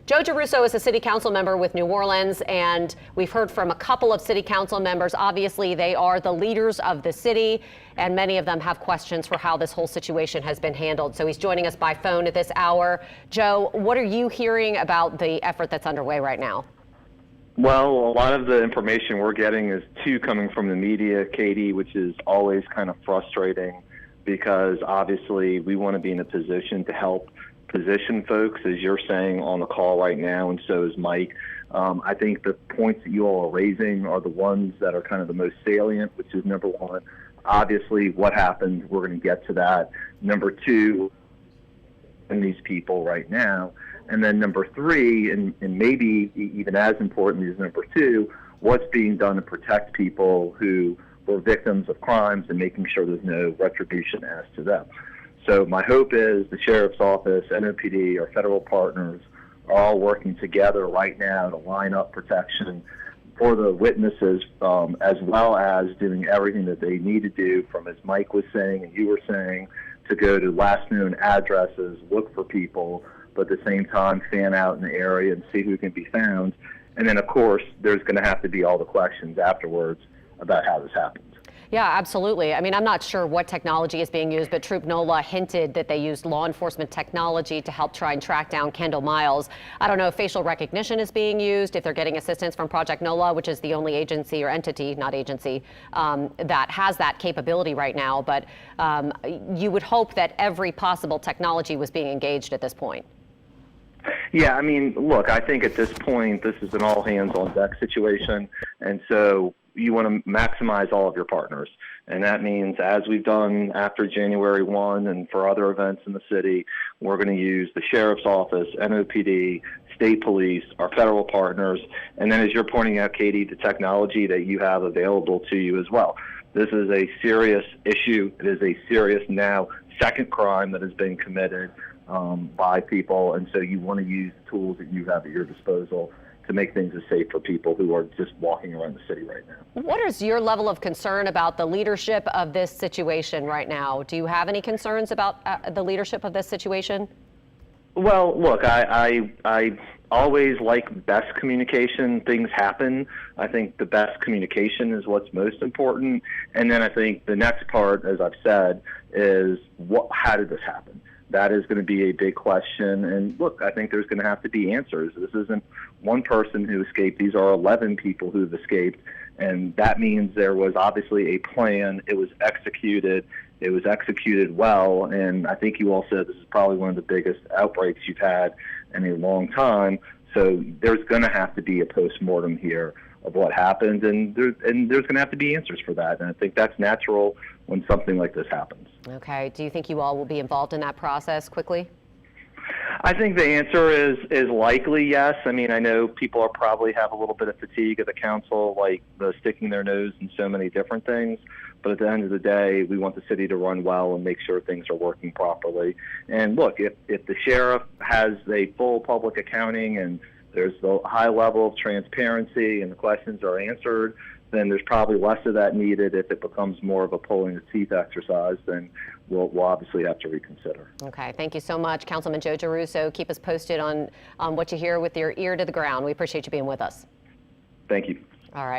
Joe Giarrusso is a city council member with New Orleans, and we've heard from a couple of city council members. Obviously, they are the leaders of the city, and many of them have questions for how this whole situation has been handled. So he's joining us by phone at this hour. Joe, what are you hearing about the effort that's underway right now? Well, a lot of the information we're getting is coming from the media, Katie, which is always kind of frustrating because obviously we want to be in a position to help position folks, as you're saying on the call right now, and so is Mike. I think the points that you all are raising are the ones that are kind of the most salient, which is number one, obviously what happened. We're going to get to that. Number two, and these people right now. And then number three, and maybe even as important as number two, what's being done to protect people who were victims of crimes and making sure there's no retribution as to them. So my hope is the Sheriff's Office, NOPD, our federal partners are all working together right now to line up protection for the witnesses, as well as doing everything that they need to do, from, as Mike was saying and you were saying, to go to last known addresses, look for people, but at the same time fan out in the area and see who can be found. And then, of course, there's going to have to be all the questions afterwards about how this happened. Yeah, absolutely. I mean, I'm not sure what technology is being used, but Troop NOLA hinted that they used law enforcement technology to help try and track down Kendall Miles. I don't know if facial recognition is being used, if they're getting assistance from Project NOLA, which is the only agency or entity, not agency, that has that capability right now. But you would hope that every possible technology was being engaged at this point. Yeah, I mean, look, I think at this point, this is an all hands on deck situation. And so you want to maximize all of your partners. And that means, as we've done after January 1 and for other events in the city, we're going to use the Sheriff's Office, NOPD, state police, our federal partners, and then, as you're pointing out, Katie, the technology that you have available to you as well. This is a serious issue. It is a serious now second crime that has been committed by people, and so you want to use the tools that you have at your disposal to make things as safe for people who are just walking around the city right now. What is your level of concern about the leadership of this situation right now? Do you have any concerns about the leadership of this situation? Well, look, I always like best communication. Things happen. I think the best communication is what's most important. And then I think the next part, as I've said, is how did this happen? That is going to be a big question. And look, I think there's going to have to be answers. This isn't one person who escaped. These are 11 people who've escaped. And that means there was obviously a plan. It was executed. It was executed well. And I think you all said this is probably one of the biggest outbreaks you've had in a long time. So there's going to have to be a postmortem here of what happened. And there's going to have to be answers for that. And I think that's natural when something like this happens. Okay. Do you think you all will be involved in that process quickly? I think the answer is likely yes. I mean, I know people are probably have a little bit of fatigue at the council, like sticking their nose in so many different things. But at the end of the day, we want the city to run well and make sure things are working properly. And look, if the sheriff has a full public accounting and there's a high level of transparency and the questions are answered, then there's probably less of that needed. If it becomes more of a pulling the teeth exercise, then we'll obviously have to reconsider. Okay, thank you so much, Councilman Joe Giarrusso. Keep us posted on what you hear with your ear to the ground. We appreciate you being with us. Thank you. All right.